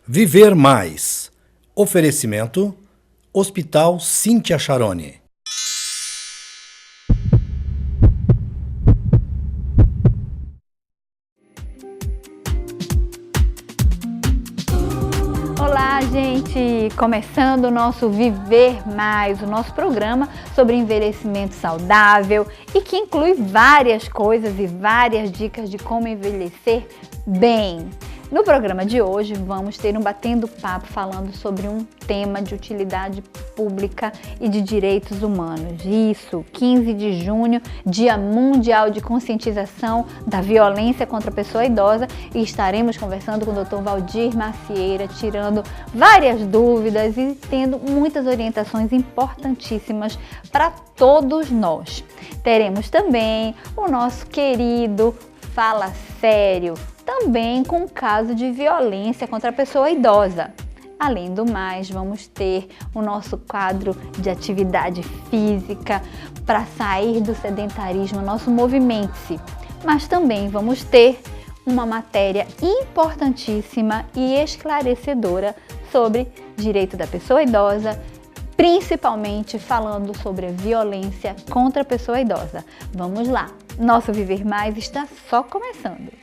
Viver Mais. Oferecimento: Hospital Cíntia Charone. Olá, gente! Começando o nosso Viver Mais, o nosso programa sobre envelhecimento saudável e que inclui várias coisas e várias dicas de como envelhecer bem. No programa de hoje, vamos ter um batendo papo falando sobre um tema de utilidade pública e de direitos humanos. Isso, 15 de junho, Dia Mundial de Conscientização da Violência contra a Pessoa Idosa, e estaremos conversando com o Dr. Valdir Macieira, tirando várias dúvidas e tendo muitas orientações importantíssimas para todos nós. Teremos também o nosso querido Fala Sério, também com caso de violência contra a pessoa idosa. Além do mais, vamos ter o nosso quadro de atividade física para sair do sedentarismo, nosso Movimente-se. Mas também vamos ter uma matéria importantíssima e esclarecedora sobre direito da pessoa idosa, principalmente falando sobre a violência contra a pessoa idosa. Vamos lá, nosso Viver Mais está só começando.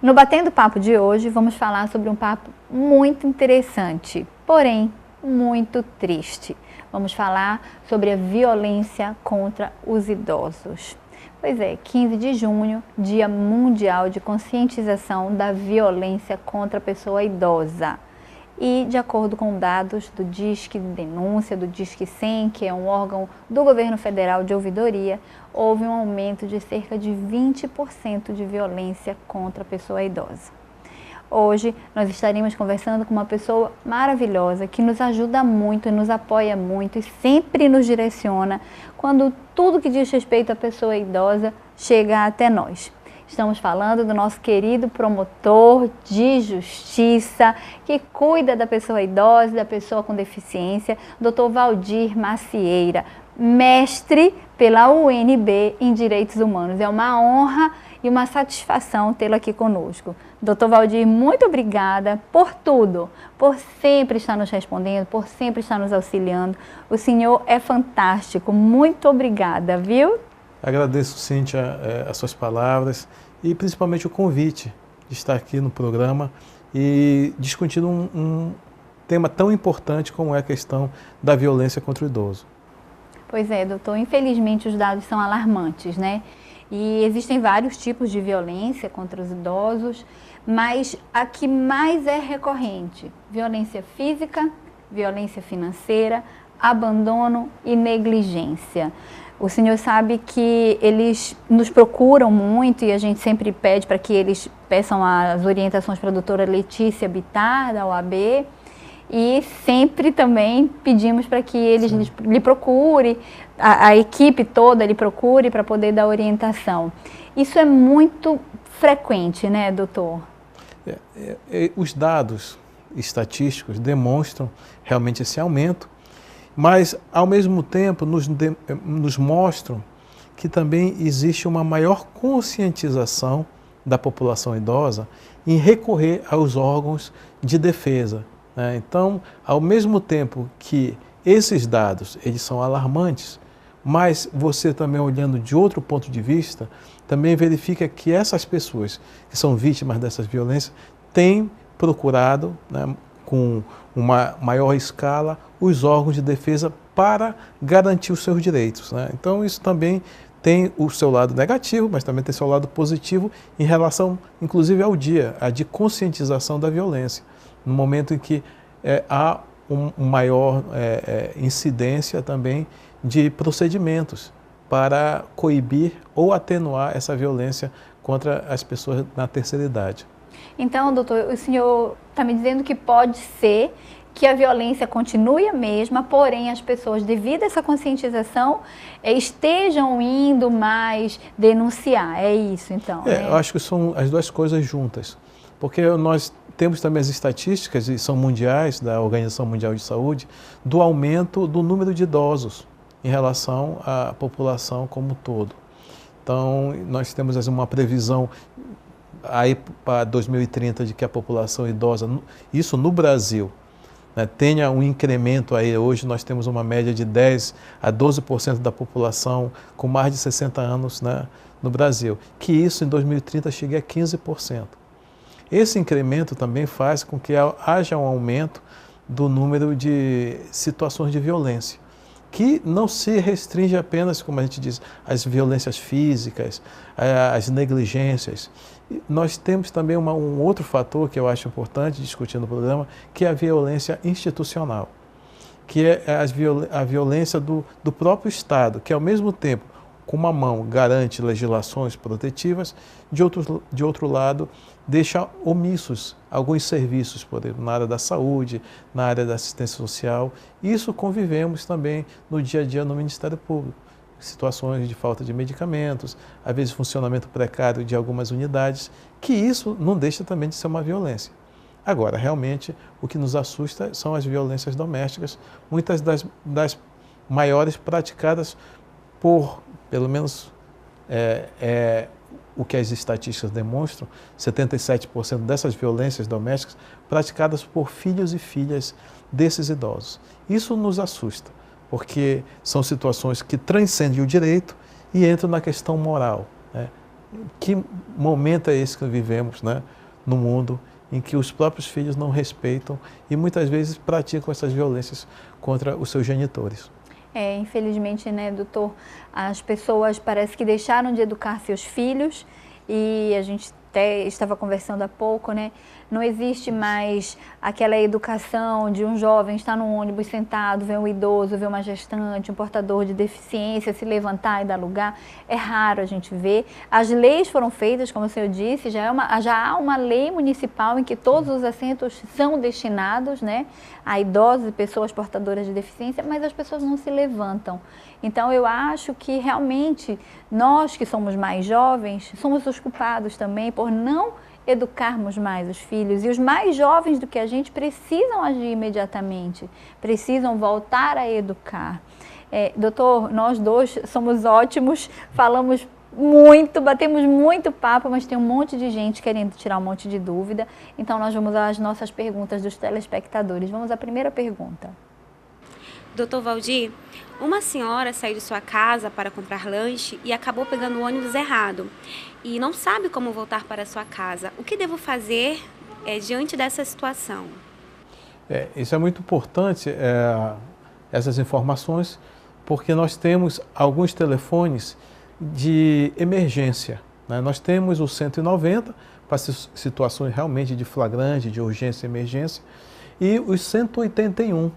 No Batendo Papo de hoje, vamos falar sobre um papo muito interessante, porém muito triste. Vamos falar sobre a violência contra os idosos. Pois é, 15 de junho, Dia Mundial de Conscientização da Violência contra a Pessoa Idosa. E, de acordo com dados do Disque Denúncia, do Disque 100, que é um órgão do governo federal de ouvidoria, houve um aumento de cerca de 20% de violência contra a pessoa idosa. Hoje, nós estaremos conversando com uma pessoa maravilhosa que nos ajuda muito e nos apoia muito e sempre nos direciona quando tudo que diz respeito à pessoa idosa chega até nós. Estamos falando do nosso querido promotor de justiça que cuida da pessoa idosa, da pessoa com deficiência, Dr. Valdir Macieira, mestre pela UNB em Direitos Humanos. É uma honra e uma satisfação tê-lo aqui conosco. Dr. Valdir, muito obrigada por tudo, por sempre estar nos respondendo, por sempre estar nos auxiliando. O senhor é fantástico. Muito obrigada, viu? Agradeço, Cíntia, as suas palavras e principalmente o convite de estar aqui no programa e discutindo um tema tão importante como é a questão da violência contra o idoso. Pois é, doutor, infelizmente os dados são alarmantes, né? E existem vários tipos de violência contra os idosos, mas a que mais é recorrente: violência física, violência financeira, abandono e negligência. O senhor sabe que eles nos procuram muito e a gente sempre pede para que eles peçam as orientações para a doutora Letícia Bittar, da OAB, e sempre também pedimos para que eles lhe procurem, a equipe toda lhe procure para poder dar orientação. Isso é muito frequente, né, doutor? Os dados estatísticos demonstram realmente esse aumento, mas, ao mesmo tempo, nos mostram que também existe uma maior conscientização da população idosa em recorrer aos órgãos de defesa, né? Então, ao mesmo tempo que esses dados eles são alarmantes, mas você também olhando de outro ponto de vista, também verifica que essas pessoas que são vítimas dessas violências têm procurado, né, com uma maior escala, os órgãos de defesa para garantir os seus direitos, né? Então isso também tem o seu lado negativo, mas também tem o seu lado positivo em relação, inclusive, ao dia, a de conscientização da violência, no momento em que há maior incidência também de procedimentos para coibir ou atenuar essa violência contra as pessoas na terceira idade. Então, doutor, o senhor está me dizendo que pode ser que a violência continue a mesma, porém as pessoas, devido a essa conscientização, estejam indo mais denunciar. É isso, então? Eu acho que são as duas coisas juntas. Porque nós temos também as estatísticas, e são mundiais, da Organização Mundial de Saúde, do aumento do número de idosos em relação à população como um todo. Então, nós temos uma previsão aí para 2030 de que a população idosa, isso no Brasil, né, tenha um incremento aí. Hoje nós temos uma média de 10 a 12% da população com mais de 60 anos, né, no Brasil, que isso em 2030 chegue a 15%. Esse incremento também faz com que haja um aumento do número de situações de violência, que não se restringe apenas, como a gente diz, às violências físicas, às negligências. Nós temos também um outro fator que eu acho importante discutir no programa, que é a violência institucional, que é a violência do próprio Estado, que ao mesmo tempo, com uma mão, garante legislações protetivas, de outro lado, deixa omissos alguns serviços, por exemplo, na área da saúde, na área da assistência social. Isso convivemos também no dia a dia no Ministério Público. Situações de falta de medicamentos, às vezes funcionamento precário de algumas unidades, que isso não deixa também de ser uma violência. Agora, realmente, o que nos assusta são as violências domésticas, muitas das maiores praticadas por, pelo menos, o que as estatísticas demonstram, 77% dessas violências domésticas praticadas por filhos e filhas desses idosos. Isso nos assusta, porque são situações que transcendem o direito e entram na questão moral, né? Que momento é esse que vivemos, né, no mundo em que os próprios filhos não respeitam e muitas vezes praticam essas violências contra os seus genitores? Infelizmente, né, doutor, as pessoas parece que deixaram de educar seus filhos e a gente até estava conversando há pouco, né? Não existe mais aquela educação de um jovem estar no ônibus sentado, ver um idoso, ver uma gestante, um portador de deficiência se levantar e dar lugar. É raro a gente ver. As leis foram feitas, como o senhor disse, já há uma lei municipal em que todos os assentos são destinados, né, a idosos e pessoas portadoras de deficiência, mas as pessoas não se levantam. Então, eu acho que realmente nós que somos mais jovens, somos os culpados também por não educarmos mais os filhos, e os mais jovens do que a gente precisam agir imediatamente, precisam voltar a educar. Doutor, nós dois somos ótimos, falamos muito, batemos muito papo, mas tem um monte de gente querendo tirar um monte de dúvida, então nós vamos às nossas perguntas dos telespectadores. Vamos à primeira pergunta. Doutor Valdir, uma senhora saiu de sua casa para comprar lanche e acabou pegando o ônibus errado e não sabe como voltar para sua casa. O que devo fazer diante dessa situação? Isso é muito importante, essas informações, porque nós temos alguns telefones de emergência, né? Nós temos o 190 para situações realmente de flagrante, de urgência e emergência, e os 181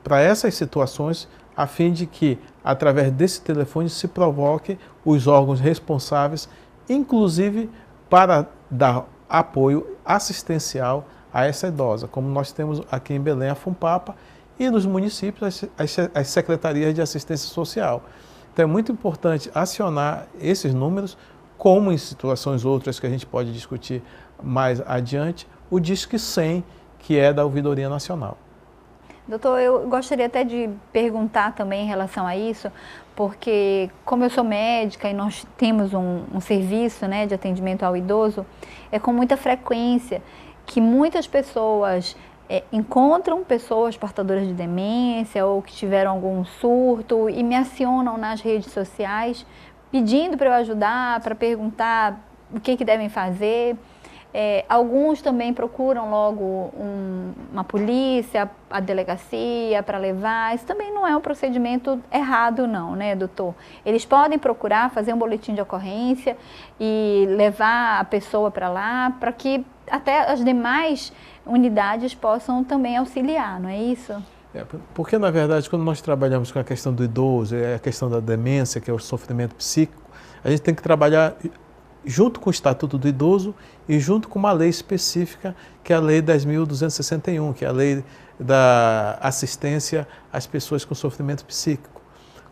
para essas situações, a fim de que, através desse telefone, se provoque os órgãos responsáveis, inclusive para dar apoio assistencial a essa idosa, como nós temos aqui em Belém a FUNPAPA e nos municípios as secretarias de assistência social. Então é muito importante acionar esses números, como em situações outras que a gente pode discutir mais adiante, o Disque 100, que é da Ouvidoria Nacional. Doutor, eu gostaria até de perguntar também em relação a isso, porque como eu sou médica e nós temos um serviço, né, de atendimento ao idoso, é com muita frequência que muitas pessoas encontram pessoas portadoras de demência ou que tiveram algum surto e me acionam nas redes sociais pedindo para eu ajudar, para perguntar o que devem fazer. Alguns também procuram logo uma polícia, a delegacia para levar. Isso também não é um procedimento errado não, né, doutor? Eles podem procurar, fazer um boletim de ocorrência e levar a pessoa para lá, para que até as demais unidades possam também auxiliar, não é isso? Porque, na verdade, quando nós trabalhamos com a questão do idoso, a questão da demência, que é o sofrimento psíquico, a gente tem que trabalhar junto com o Estatuto do Idoso e junto com uma lei específica, que é a Lei 10.261, que é a Lei da Assistência às Pessoas com Sofrimento Psíquico.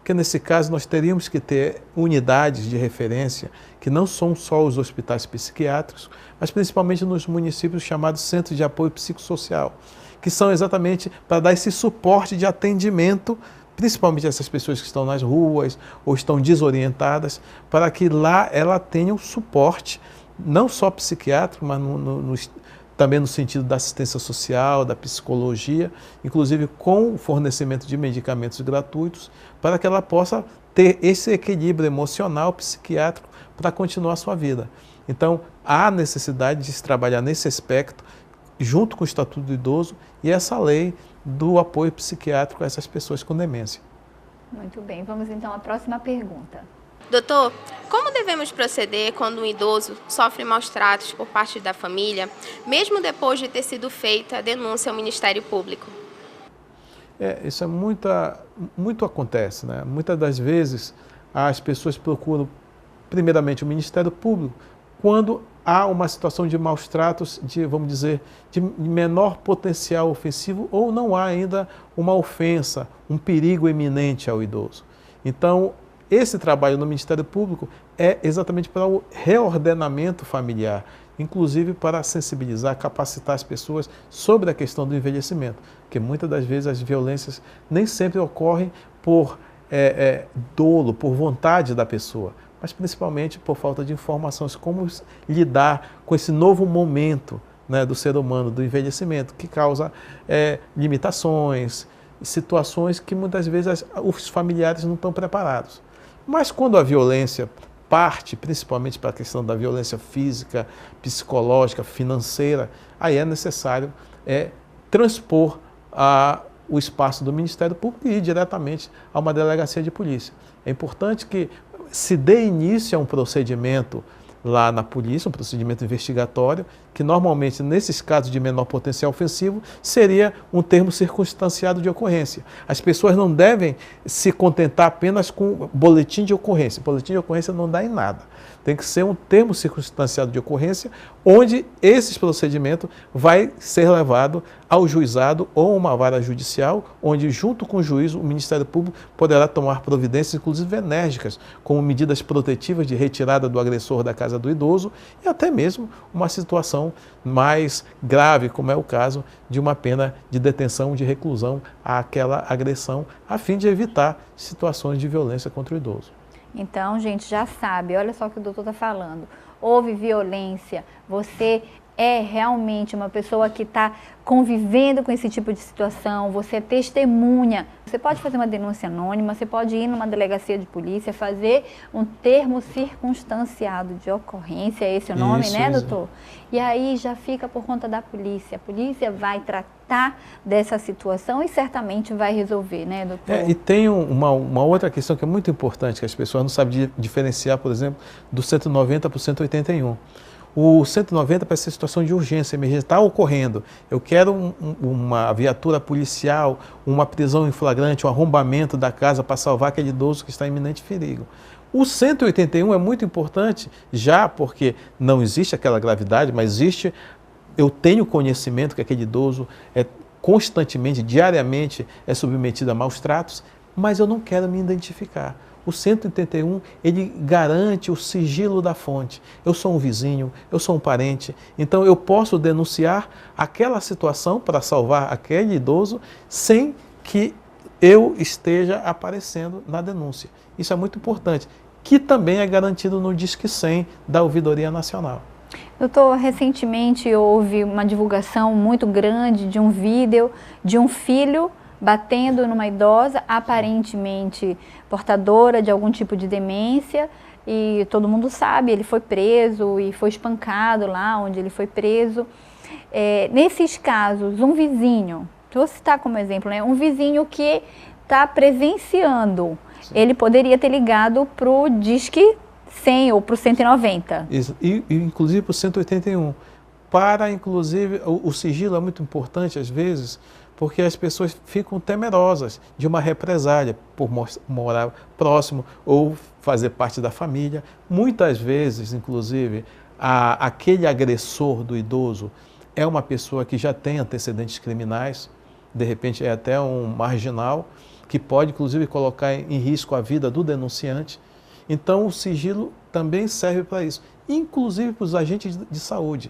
porque nesse caso nós teríamos que ter unidades de referência, que não são só os hospitais psiquiátricos, mas principalmente nos municípios chamados Centros de Apoio Psicossocial, que são exatamente para dar esse suporte de atendimento, principalmente essas pessoas que estão nas ruas ou estão desorientadas, para que lá ela tenha o suporte, não só psiquiátrico, mas também no sentido da assistência social, da psicologia, inclusive com o fornecimento de medicamentos gratuitos, para que ela possa ter esse equilíbrio emocional, psiquiátrico, para continuar a sua vida. Então, há necessidade de se trabalhar nesse aspecto, junto com o Estatuto do Idoso e essa lei do apoio psiquiátrico a essas pessoas com demência. Muito bem, vamos então à próxima pergunta. Doutor, como devemos proceder quando um idoso sofre maus tratos por parte da família, mesmo depois de ter sido feita a denúncia ao Ministério Público? Isso é muito acontece, né? Muitas das vezes as pessoas procuram primeiramente o Ministério Público quando há uma situação de maus tratos, vamos dizer, de menor potencial ofensivo ou não há ainda uma ofensa, um perigo iminente ao idoso. Então, esse trabalho no Ministério Público é exatamente para o reordenamento familiar, inclusive para sensibilizar, capacitar as pessoas sobre a questão do envelhecimento, porque muitas das vezes as violências nem sempre ocorrem por dolo, por vontade da pessoa, mas principalmente por falta de informações, como lidar com esse novo momento, né, do ser humano, do envelhecimento, que causa limitações, situações que muitas vezes os familiares não estão preparados. Mas quando a violência parte, principalmente para a questão da violência física, psicológica, financeira, aí é necessário transpor o espaço do Ministério Público e ir diretamente a uma delegacia de polícia. É importante que se dê início a um procedimento lá na polícia, um procedimento investigatório, que normalmente, nesses casos de menor potencial ofensivo, seria um termo circunstanciado de ocorrência. As pessoas não devem se contentar apenas com boletim de ocorrência. Boletim de ocorrência não dá em nada. Tem que ser um termo circunstanciado de ocorrência, onde esse procedimento vai ser levado ao juizado ou uma vara judicial, onde, junto com o juiz, o Ministério Público poderá tomar providências, inclusive enérgicas, como medidas protetivas de retirada do agressor da casa do idoso e até mesmo uma situação mais grave, como é o caso de uma pena de detenção, de reclusão àquela agressão, a fim de evitar situações de violência contra o idoso. Então, gente, já sabe, olha só o que o doutor está falando. Houve violência, você é realmente uma pessoa que está convivendo com esse tipo de situação, você é testemunha. Você pode fazer uma denúncia anônima, você pode ir numa delegacia de polícia, fazer um termo circunstanciado de ocorrência, esse é o nome, né, doutor? E aí já fica por conta da polícia. A polícia vai tratar dessa situação e certamente vai resolver, né, doutor? E tem uma outra questão que é muito importante, que as pessoas não sabem diferenciar, por exemplo, do 190 para o 181. O 190 para essa situação de urgência, emergência, está ocorrendo. Eu quero uma viatura policial, uma prisão em flagrante, um arrombamento da casa para salvar aquele idoso que está em iminente perigo. O 181 é muito importante, já porque não existe aquela gravidade, mas existe, eu tenho conhecimento que aquele idoso constantemente, diariamente, é submetido a maus tratos, mas eu não quero me identificar. O 181, ele garante o sigilo da fonte. Eu sou um vizinho, eu sou um parente, então eu posso denunciar aquela situação para salvar aquele idoso sem que eu esteja aparecendo na denúncia. Isso é muito importante, que também é garantido no Disque 100 da Ouvidoria Nacional. Doutor, recentemente houve uma divulgação muito grande de um vídeo de um filho batendo numa idosa, aparentemente portadora de algum tipo de demência, e todo mundo sabe, ele foi preso e foi espancado lá onde ele foi preso. Nesses casos, um vizinho, vou citar como exemplo, né, um vizinho que está presenciando, sim, ele poderia ter ligado para o Disque 100 ou para o 190. Isso. E inclusive para o 181. Para, inclusive, o sigilo é muito importante às vezes, porque as pessoas ficam temerosas de uma represália por morar próximo ou fazer parte da família. Muitas vezes, inclusive, aquele agressor do idoso é uma pessoa que já tem antecedentes criminais, de repente é até um marginal, que pode inclusive colocar em risco a vida do denunciante. Então o sigilo também serve para isso, inclusive para os agentes de saúde.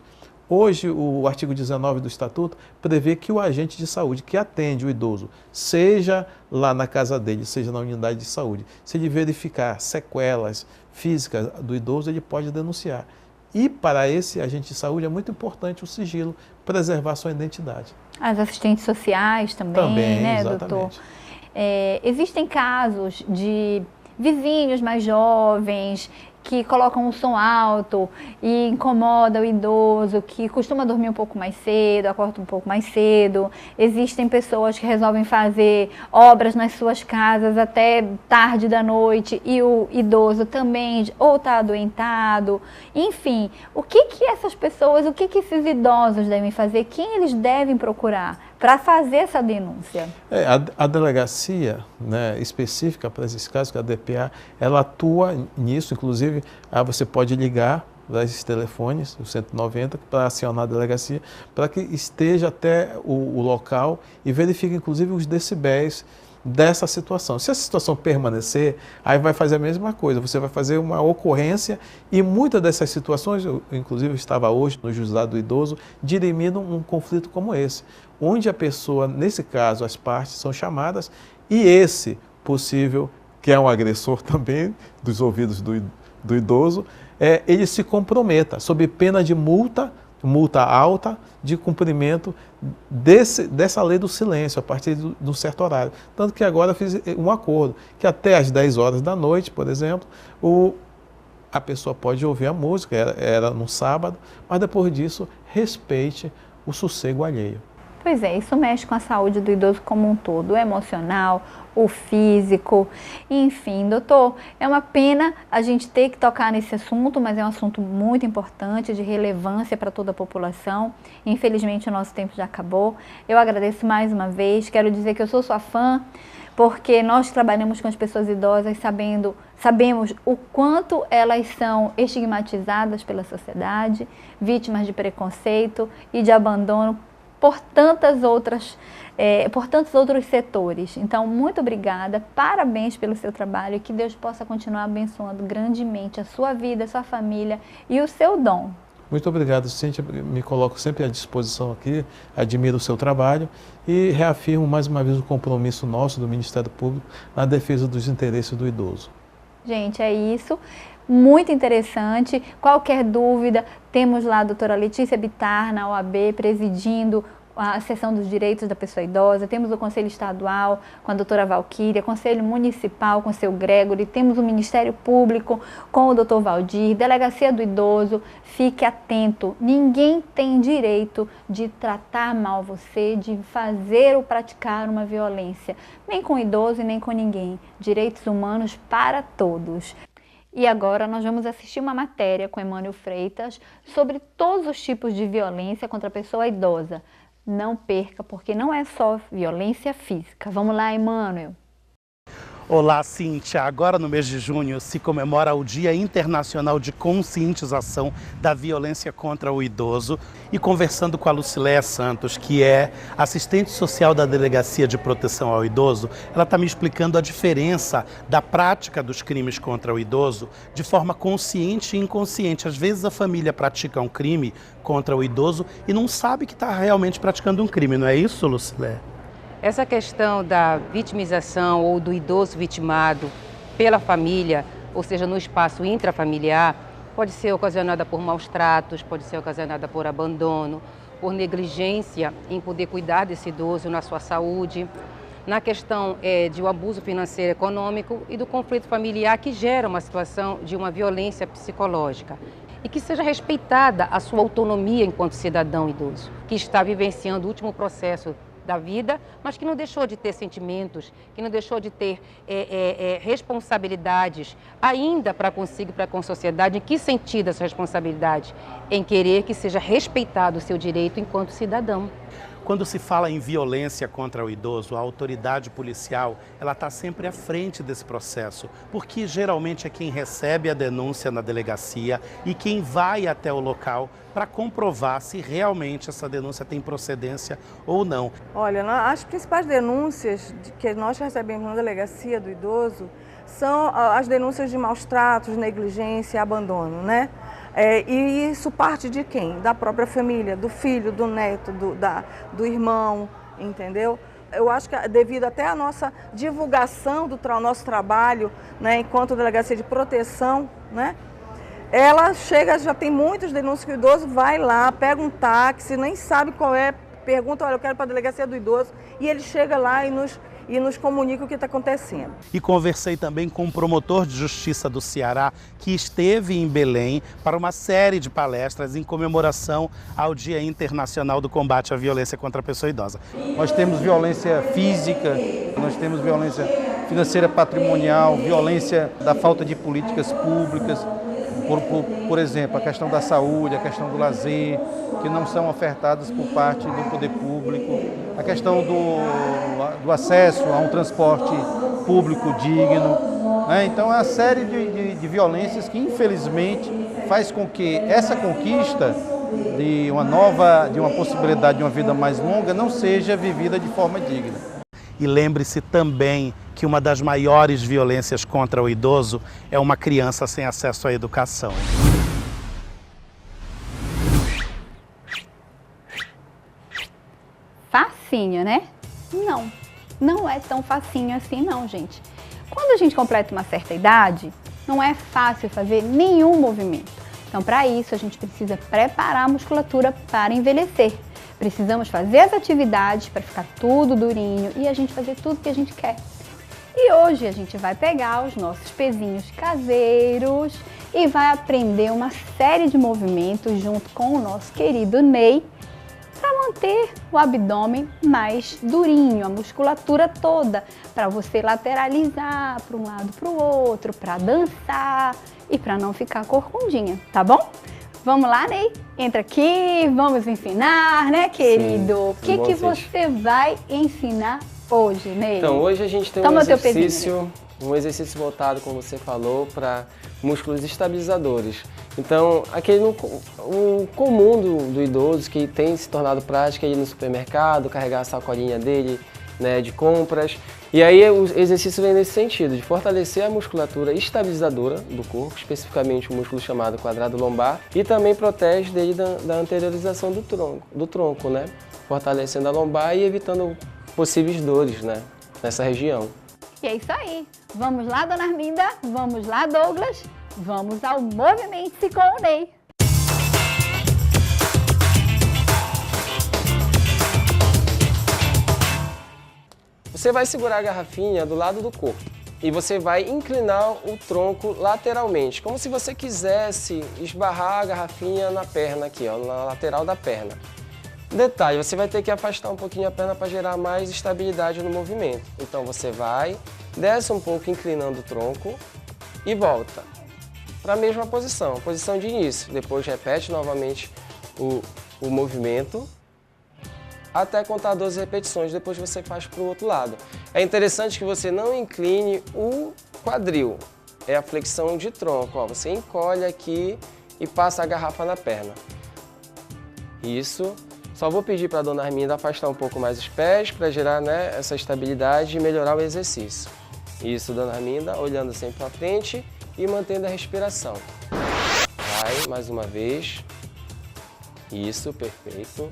Hoje, o artigo 19 do Estatuto prevê que o agente de saúde que atende o idoso, seja lá na casa dele, seja na unidade de saúde, se ele verificar sequelas físicas do idoso, ele pode denunciar. E para esse agente de saúde é muito importante o sigilo, preservar sua identidade. As assistentes sociais também, né, exatamente. doutor? Existem casos de vizinhos mais jovens que colocam um som alto e incomoda o idoso, que costuma dormir um pouco mais cedo, acorda um pouco mais cedo. Existem pessoas que resolvem fazer obras nas suas casas até tarde da noite e o idoso também ou está adoentado. Enfim, o que essas pessoas, o que esses idosos devem fazer? Quem eles devem procurar para fazer essa denúncia? A delegacia, né, específica para esses casos, que é a DPA, ela atua nisso, inclusive você pode ligar para esses telefones, o 190, para acionar a delegacia, para que esteja até o local e verifique inclusive os decibéis dessa situação. Se a situação permanecer, aí vai fazer a mesma coisa, você vai fazer uma ocorrência e muitas dessas situações, eu estava hoje no juizado do idoso, dirimindo um conflito como esse, onde a pessoa, nesse caso, as partes são chamadas e esse possível, que é um agressor também dos ouvidos do idoso, ele se comprometa sob pena de multa alta, de cumprimento dessa lei do silêncio, a partir de um certo horário. Tanto que agora eu fiz um acordo, que até às 10 horas da noite, por exemplo, a pessoa pode ouvir a música, era no sábado, mas depois disso, respeite o sossego alheio. Pois é, isso mexe com a saúde do idoso como um todo, o emocional, o físico, enfim, doutor, é uma pena a gente ter que tocar nesse assunto, mas é um assunto muito importante, de relevância para toda a população. Infelizmente o nosso tempo já acabou. Eu agradeço mais uma vez, quero dizer que eu sou sua fã, porque nós trabalhamos com as pessoas idosas sabemos o quanto elas são estigmatizadas pela sociedade, vítimas de preconceito e de abandono por tantos outros setores. Então, muito obrigada, parabéns pelo seu trabalho e que Deus possa continuar abençoando grandemente a sua vida, a sua família e o seu dom. Muito obrigado, Cíntia, me coloco sempre à disposição aqui, admiro o seu trabalho e reafirmo mais uma vez o compromisso nosso do Ministério Público na defesa dos interesses do idoso. Gente, é isso. Muito interessante. Qualquer dúvida, temos lá a doutora Letícia Bittar, na OAB, presidindo a seção dos direitos da pessoa idosa, temos o Conselho Estadual com a doutora Valquíria, Conselho Municipal com o seu Gregory, temos o Ministério Público com o doutor Valdir, Delegacia do Idoso. Fique atento, ninguém tem direito de tratar mal você, de fazer ou praticar uma violência, nem com o idoso e nem com ninguém. Direitos humanos para todos. E agora nós vamos assistir uma matéria com Emmanuel Freitas sobre todos os tipos de violência contra a pessoa idosa. Não perca, porque não é só violência física. Vamos lá, Emmanuel. Olá, Cíntia. Agora no mês de junho se comemora o Dia Internacional de Conscientização da Violência contra o Idoso. E conversando com a Lucileia Santos, que é assistente social da Delegacia de Proteção ao Idoso, ela está me explicando a diferença da prática dos crimes contra o idoso de forma consciente e inconsciente. Às vezes a família pratica um crime contra o idoso e não sabe que está realmente praticando um crime, não é isso, Lucileia? Essa questão da vitimização ou do idoso vitimado pela família, ou seja, no espaço intrafamiliar, pode ser ocasionada por maus tratos, pode ser ocasionada por abandono, por negligência em poder cuidar desse idoso na sua saúde, na questão de um abuso financeiro e econômico e do conflito familiar que gera uma situação de uma violência psicológica. E que seja respeitada a sua autonomia enquanto cidadão idoso, que está vivenciando o último processo da vida, mas que não deixou de ter sentimentos, que não deixou de ter responsabilidades ainda para consigo, para com a sociedade. Em que sentido essa responsabilidade? Em querer que seja respeitado o seu direito enquanto cidadão. Quando se fala em violência contra o idoso, a autoridade policial ela está sempre à frente desse processo, porque geralmente é quem recebe a denúncia na delegacia e quem vai até o local para comprovar se realmente essa denúncia tem procedência ou não. Olha, as principais denúncias que nós recebemos na delegacia do idoso são as denúncias de maus tratos, negligência, abandono, né? E isso parte de quem? Da própria família, do filho, do neto, do irmão, entendeu? Eu acho que devido até à nossa divulgação do nosso trabalho, né, enquanto delegacia de proteção, né, ela chega, já tem muitas denúncias que o idoso vai lá, pega um táxi, nem sabe qual é, pergunta, olha, eu quero ir para a delegacia do idoso, e ele chega lá e nos comunica o que está acontecendo. E conversei também com o promotor de justiça do Ceará, que esteve em Belém para uma série de palestras em comemoração ao Dia Internacional do Combate à Violência contra a Pessoa Idosa. Nós temos violência física, nós temos violência financeira patrimonial, violência da falta de políticas públicas, por exemplo, a questão da saúde, a questão do lazer, que não são ofertadas por parte do poder público, a questão do acesso a um transporte público digno, né? Então, é uma série de violências que, infelizmente, faz com que essa conquista de uma possibilidade de uma vida mais longa não seja vivida de forma digna. E lembre-se também que uma das maiores violências contra o idoso é uma criança sem acesso à educação. Facinho, né? Não, não é tão facinho assim não, gente. Quando a gente completa uma certa idade, não é fácil fazer nenhum movimento. Então, para isso, a gente precisa preparar a musculatura para envelhecer. Precisamos fazer as atividades para ficar tudo durinho e a gente fazer tudo que a gente quer. E hoje a gente vai pegar os nossos pezinhos caseiros e vai aprender uma série de movimentos junto com o nosso querido Ney para manter o abdômen mais durinho, a musculatura toda, para você lateralizar para um lado para o outro, para dançar e para não ficar corcundinha, tá bom? Vamos lá, Ney? Entra aqui, vamos ensinar, né, querido? Sim, o que você vai ensinar hoje, Ney? Então, hoje a gente tem um exercício voltado, como você falou, para músculos estabilizadores. Então, o comum do idoso que tem se tornado prática é ir no supermercado, carregar a sacolinha dele, né, de compras. E aí o exercício vem nesse sentido, de fortalecer a musculatura estabilizadora do corpo, especificamente o músculo chamado quadrado lombar, e também protege dele da anteriorização do tronco, né? Fortalecendo a lombar e evitando possíveis dores, né, nessa região. E é isso aí. Vamos lá, dona Arminda? Vamos lá, Douglas? Vamos ao Movimente-se com o Ney. Você vai segurar a garrafinha do lado do corpo e você vai inclinar o tronco lateralmente, como se você quisesse esbarrar a garrafinha na perna aqui, ó, na lateral da perna. Detalhe, você vai ter que afastar um pouquinho a perna para gerar mais estabilidade no movimento. Então você vai, desce um pouco inclinando o tronco e volta para a mesma posição, posição de início. Depois repete novamente o movimento até contar 12 repetições, depois você faz para o outro lado. É interessante que você não incline o quadril, é a flexão de tronco. Ó, você encolhe aqui e passa a garrafa na perna. Isso. Só vou pedir para a dona Arminda afastar um pouco mais os pés para gerar, né, essa estabilidade e melhorar o exercício. Isso, dona Arminda, olhando sempre para frente e mantendo a respiração. Vai, mais uma vez. Isso, perfeito.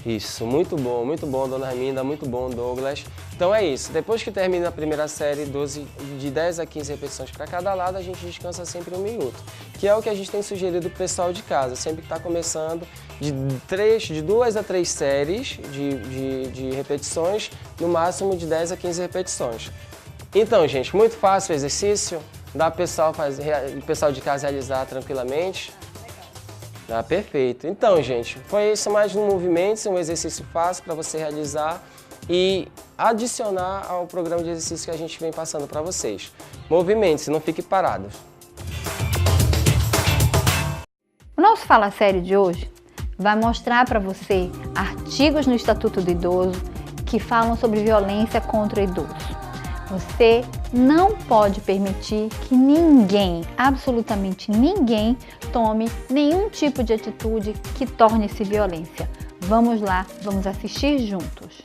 Isso, muito bom, dona Arminda, muito bom, Douglas. Então é isso, depois que termina a primeira série, de 10 a 15 repetições para cada lado, a gente descansa sempre 1 minuto, que é o que a gente tem sugerido para o pessoal de casa, sempre que está começando, de 2 a 3 séries de repetições, no máximo de 10 a 15 repetições. Então, gente, muito fácil o exercício, dá para o pessoal de casa realizar tranquilamente. Ah, perfeito. Então, gente, foi isso mais um movimento, um exercício fácil para você realizar e adicionar ao programa de exercício que a gente vem passando para vocês. Movimente-se, não fique parados. O nosso Fala Sério de hoje vai mostrar para você artigos no Estatuto do Idoso que falam sobre violência contra o idoso. Você não pode permitir que ninguém, absolutamente ninguém, tome nenhum tipo de atitude que torne-se violência. Vamos lá, vamos assistir juntos.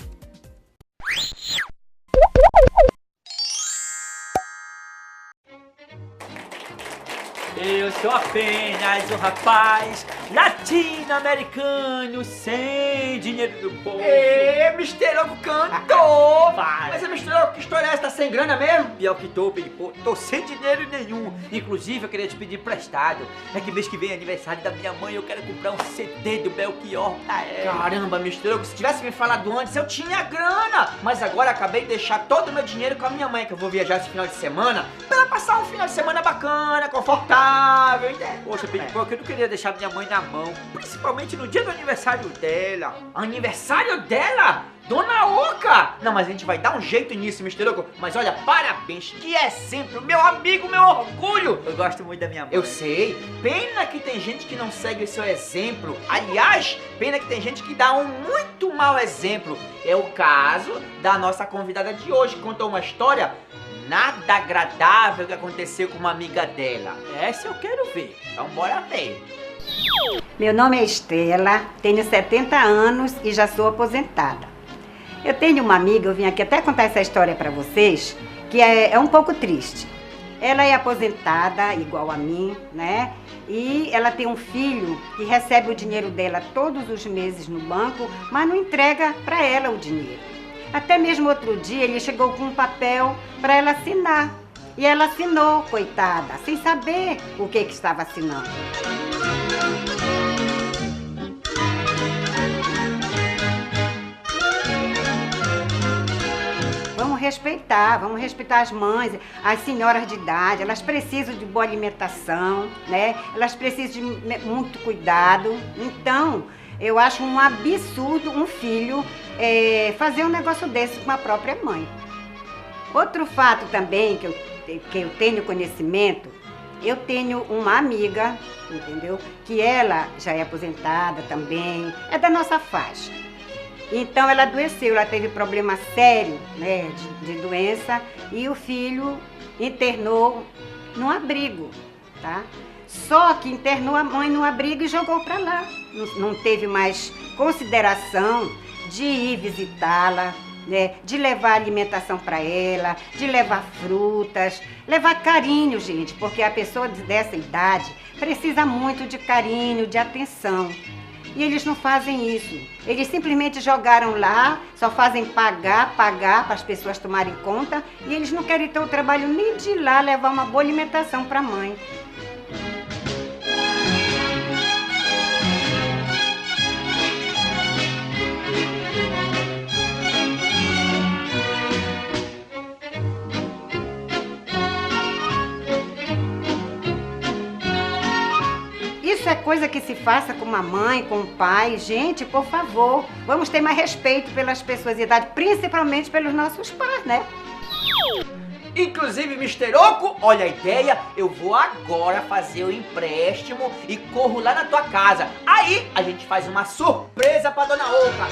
Eu sou apenas um rapaz latino-americano sem dinheiro no bolso. Mr. Loco cantou! Mas Mr. Loco, que história é essa? Tá sem grana mesmo? Pior que tô, Pelipo, tô sem dinheiro nenhum. Inclusive, eu queria te pedir emprestado. É que mês que vem é aniversário da minha mãe, eu quero comprar um CD do Belchior pra ela. Caramba, Mr. Loco, se tivesse me falado antes, eu tinha grana. Mas agora acabei de deixar todo o meu dinheiro com a minha mãe, que eu vou viajar esse final de semana, pra ela passar um final de semana bacana, confortável, entendeu? Poxa, Pelipo, eu não queria deixar minha mãe na mão, principalmente no dia do aniversário dela. Aniversário dela? Dona Oca! Não, mas a gente vai dar um jeito nisso, Mr. Loco. Mas olha, parabéns, que exemplo, meu amigo, meu orgulho. Eu gosto muito da minha mãe. Eu sei, pena que tem gente que não segue o seu exemplo. Aliás, pena que tem gente que dá um muito mau exemplo. É o caso da nossa convidada de hoje, que contou uma história nada agradável que aconteceu com uma amiga dela. Essa eu quero ver. Então bora ver. Meu nome é Estela, tenho 70 anos e já sou aposentada. Eu tenho uma amiga, eu vim aqui até contar essa história para vocês, que é um pouco triste. Ela é aposentada, igual a mim, né? E ela tem um filho que recebe o dinheiro dela todos os meses no banco, mas não entrega para ela o dinheiro. Até mesmo outro dia ele chegou com um papel para ela assinar. E ela assinou, coitada, sem saber o que estava assinando. Vamos respeitar as mães, as senhoras de idade, elas precisam de boa alimentação, né? Elas precisam de muito cuidado. Então, eu acho um absurdo um filho fazer um negócio desse com a própria mãe. Outro fato também que eu tenho conhecimento, eu tenho uma amiga, entendeu? Que ela já é aposentada também, é da nossa faixa. Então ela adoeceu, ela teve problema sério, né, de doença, e o filho internou num abrigo, tá? Só que internou a mãe no abrigo e jogou para lá. Não teve mais consideração de ir visitá-la, né, de levar alimentação para ela, de levar frutas, levar carinho, gente, porque a pessoa dessa idade precisa muito de carinho, de atenção. E eles não fazem isso. Eles simplesmente jogaram lá, só fazem pagar para as pessoas tomarem conta, e eles não querem ter o trabalho nem de ir lá levar uma boa alimentação para a mãe. Isso é coisa que se faça com uma mãe, com um pai. Gente, por favor, vamos ter mais respeito pelas pessoas de idade, principalmente pelos nossos pais, né? Inclusive, Mr. Oco, olha a ideia, eu vou agora fazer o empréstimo e corro lá na tua casa. Aí, a gente faz uma surpresa pra Dona Oca.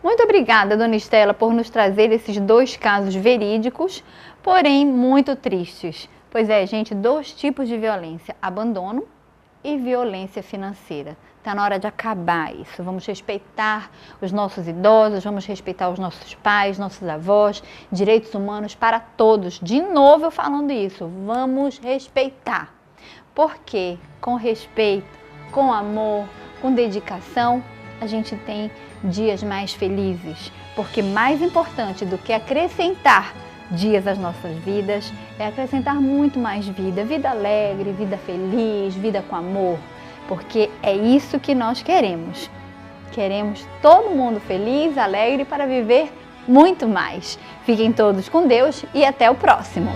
Muito obrigada, Dona Estela, por nos trazer esses dois casos verídicos, porém muito tristes. Pois é, gente, dois tipos de violência, abandono e violência financeira. Está na hora de acabar isso. Vamos respeitar os nossos idosos, vamos respeitar os nossos pais, nossos avós, direitos humanos para todos. De novo eu falando isso, vamos respeitar. Porque com respeito, com amor, com dedicação, a gente tem dias mais felizes, porque mais importante do que acrescentar dias às nossas vidas é acrescentar muito mais vida, vida alegre, vida feliz, vida com amor, porque é isso que nós queremos. Queremos todo mundo feliz, alegre para viver muito mais. Fiquem todos com Deus e até o próximo!